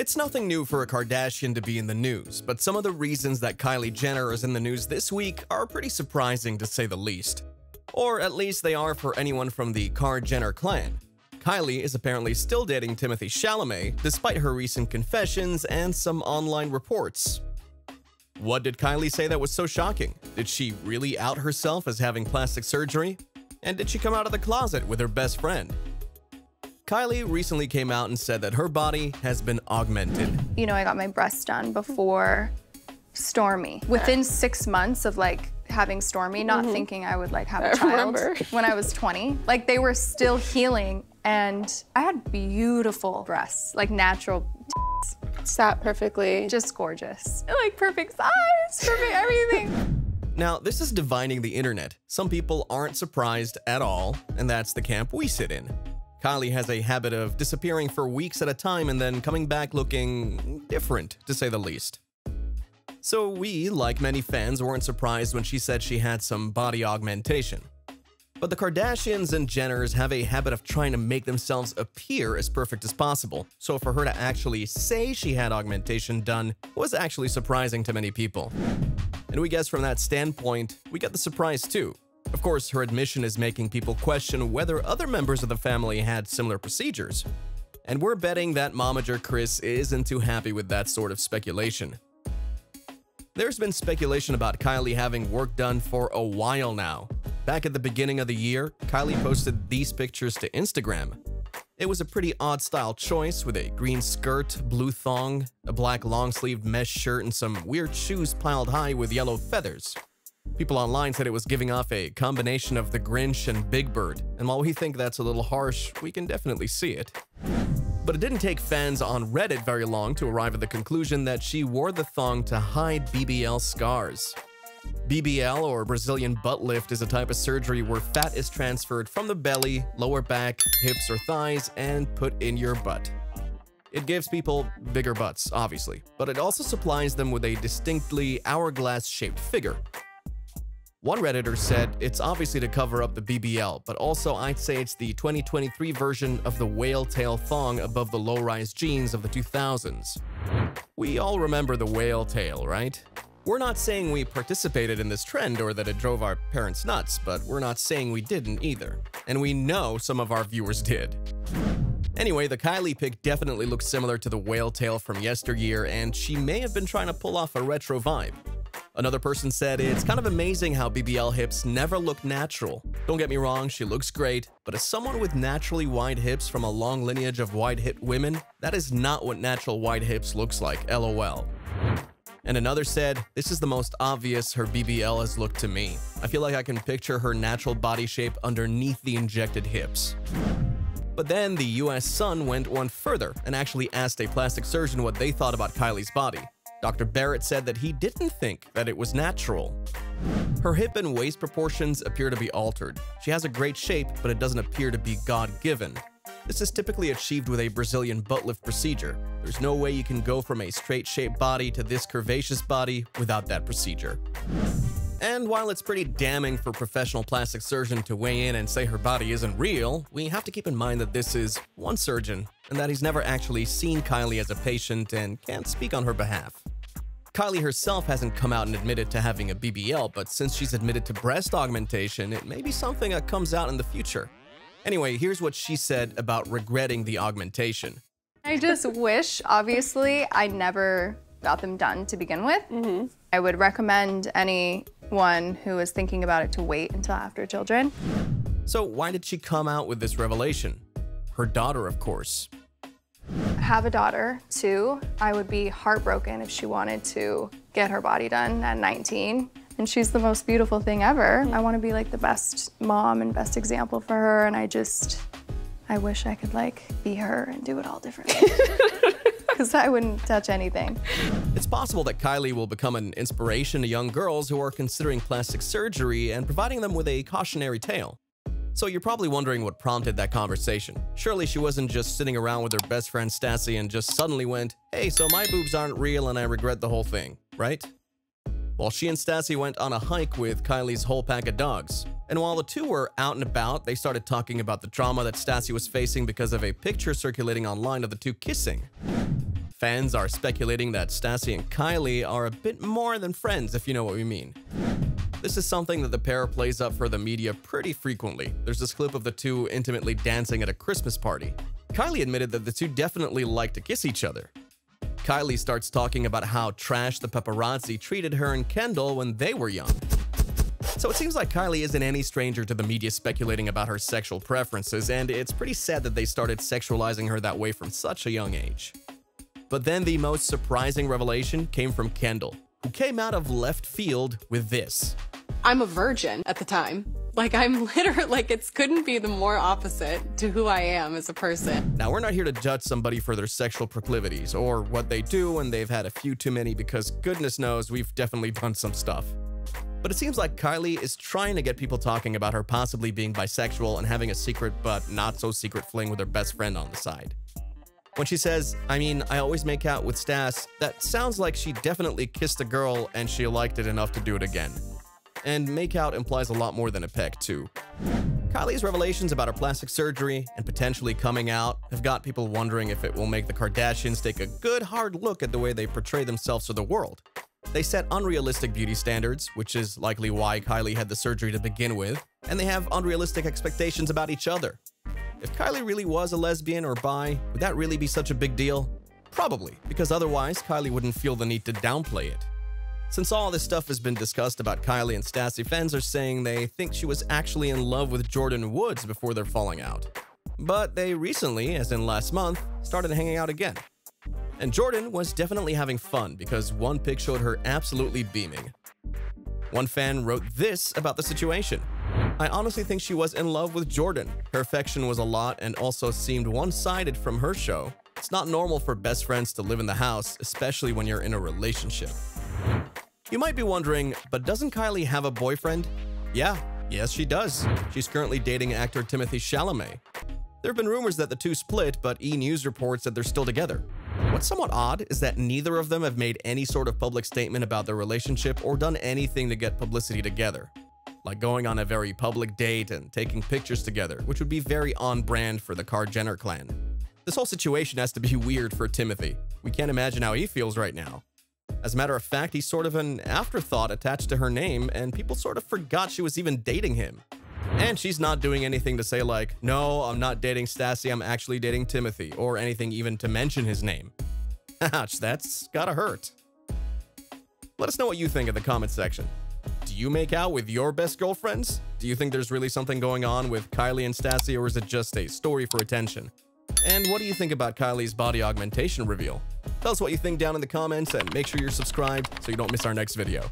It's nothing new for a Kardashian to be in the news, but some of the reasons that Kylie Jenner is in the news this week are pretty surprising to say the least. Or at least they are for anyone from the Kar-Jenner clan. Kylie is apparently still dating Timothée Chalamet, despite her recent confessions and some online reports. What did Kylie say that was so shocking? Did she really out herself as having plastic surgery? And did she come out of the closet with her best friend? Kylie recently came out and said that her body has been augmented. You know, I got my breasts done before Stormy. Within 6 months of having Stormy, not thinking I would have a child when I was 20. They were still healing, and I had beautiful breasts, natural sat perfectly. Just gorgeous. Perfect size, perfect everything. Now, this is dividing the internet. Some people aren't surprised at all, and that's the camp we sit in. Kylie has a habit of disappearing for weeks at a time and then coming back looking different, to say the least. So we, like many fans, weren't surprised when she said she had some body augmentation. But the Kardashians and Jenners have a habit of trying to make themselves appear as perfect as possible, so for her to actually say she had augmentation done was actually surprising to many people. And we guess from that standpoint, we get the surprise too. Of course, her admission is making people question whether other members of the family had similar procedures. And we're betting that momager Kris isn't too happy with that sort of speculation. There's been speculation about Kylie having work done for a while now. Back at the beginning of the year, Kylie posted these pictures to Instagram. It was a pretty odd style choice with a green skirt, blue thong, a black long-sleeved mesh shirt, and some weird shoes piled high with yellow feathers. People online said it was giving off a combination of the Grinch and Big Bird, and while we think that's a little harsh, we can definitely see it. But it didn't take fans on Reddit very long to arrive at the conclusion that she wore the thong to hide BBL scars. BBL, or Brazilian butt lift, is a type of surgery where fat is transferred from the belly, lower back, hips or thighs, and put in your butt. It gives people bigger butts, obviously, but it also supplies them with a distinctly hourglass-shaped figure. One Redditor said it's obviously to cover up the BBL, but also I'd say it's the 2023 version of the whale tail thong above the low-rise jeans of the 2000s. We all remember the whale tail, right? We're not saying we participated in this trend or that it drove our parents nuts, but we're not saying we didn't either. And we know some of our viewers did. Anyway, the Kylie pic definitely looks similar to the whale tail from yesteryear, and she may have been trying to pull off a retro vibe. Another person said it's kind of amazing how BBL hips never look natural. Don't get me wrong, she looks great, but as someone with naturally wide hips from a long lineage of wide-hip women, that is not what natural wide hips looks like, LOL. And another said, this is the most obvious her BBL has looked to me. I feel like I can picture her natural body shape underneath the injected hips. But then the US Sun went one further and actually asked a plastic surgeon what they thought about Kylie's body. Dr. Barrett said that he didn't think that it was natural. Her hip and waist proportions appear to be altered. She has a great shape, but it doesn't appear to be God-given. This is typically achieved with a Brazilian butt lift procedure. There's no way you can go from a straight-shaped body to this curvaceous body without that procedure. And while it's pretty damning for a professional plastic surgeon to weigh in and say her body isn't real, we have to keep in mind that this is one surgeon and that he's never actually seen Kylie as a patient and can't speak on her behalf. Kylie herself hasn't come out and admitted to having a BBL, but since she's admitted to breast augmentation, it may be something that comes out in the future. Anyway, here's what she said about regretting the augmentation. I just wish, obviously, I never got them done to begin with. I would recommend anyone who is thinking about it to wait until after children. So why did she come out with this revelation? Her daughter, of course. I have a daughter, too. I would be heartbroken if she wanted to get her body done at 19. And she's the most beautiful thing ever. I want to be the best mom and best example for her, and I wish I could be her and do it all differently. Because I wouldn't touch anything. It's possible that Kylie will become an inspiration to young girls who are considering plastic surgery and providing them with a cautionary tale. So you're probably wondering what prompted that conversation. Surely she wasn't just sitting around with her best friend Stassi and just suddenly went, hey, so my boobs aren't real and I regret the whole thing, right? Well, she and Stassi went on a hike with Kylie's whole pack of dogs. And while the two were out and about, they started talking about the trauma that Stassi was facing because of a picture circulating online of the two kissing. Fans are speculating that Stassi and Kylie are a bit more than friends, if you know what we mean. This is something that the pair plays up for the media pretty frequently. There's this clip of the two intimately dancing at a Christmas party. Kylie admitted that the two definitely like to kiss each other. Kylie starts talking about how trash the paparazzi treated her and Kendall when they were young. So it seems like Kylie isn't any stranger to the media speculating about her sexual preferences, and it's pretty sad that they started sexualizing her that way from such a young age. But then the most surprising revelation came from Kendall, who came out of left field with this. I'm a virgin at the time. Like, I'm literally, like, it couldn't be the more opposite to who I am as a person. Now, we're not here to judge somebody for their sexual proclivities or what they do when they've had a few too many, because goodness knows we've definitely done some stuff. But it seems like Kylie is trying to get people talking about her possibly being bisexual and having a secret but not so secret fling with her best friend on the side. When she says, I mean, I always make out with Stas, that sounds like she definitely kissed a girl and she liked it enough to do it again. And make out implies a lot more than a peck, too. Kylie's revelations about her plastic surgery and potentially coming out have got people wondering if it will make the Kardashians take a good hard look at the way they portray themselves to the world. They set unrealistic beauty standards, which is likely why Kylie had the surgery to begin with, and they have unrealistic expectations about each other. If Kylie really was a lesbian or bi, would that really be such a big deal? Probably, because otherwise Kylie wouldn't feel the need to downplay it. Since all this stuff has been discussed about Kylie and Stassi, fans are saying they think she was actually in love with Jordyn Woods before their falling out. But they recently, as in last month, started hanging out again. And Jordyn was definitely having fun because one pic showed her absolutely beaming. One fan wrote this about the situation. I honestly think she was in love with Jordyn. Her affection was a lot and also seemed one-sided from her show. It's not normal for best friends to live in the house, especially when you're in a relationship. You might be wondering, but doesn't Kylie have a boyfriend? Yes she does. She's currently dating actor Timothée Chalamet. There have been rumors that the two split, but E! News reports that they're still together. What's somewhat odd is that neither of them have made any sort of public statement about their relationship or done anything to get publicity together, like going on a very public date and taking pictures together, which would be very on-brand for the Kar-Jenner clan. This whole situation has to be weird for Timothée. We can't imagine how he feels right now. As a matter of fact, he's sort of an afterthought attached to her name, and people sort of forgot she was even dating him. And she's not doing anything to say like, no, I'm not dating Stassi, I'm actually dating Timothée, or anything even to mention his name. Ouch, that's gotta hurt. Let us know what you think in the comment section. Do you make out with your best girlfriends? Do you think there's really something going on with Kylie and Stassi, or is it just a story for attention? And what do you think about Kylie's body augmentation reveal? Tell us what you think down in the comments and make sure you're subscribed so you don't miss our next video.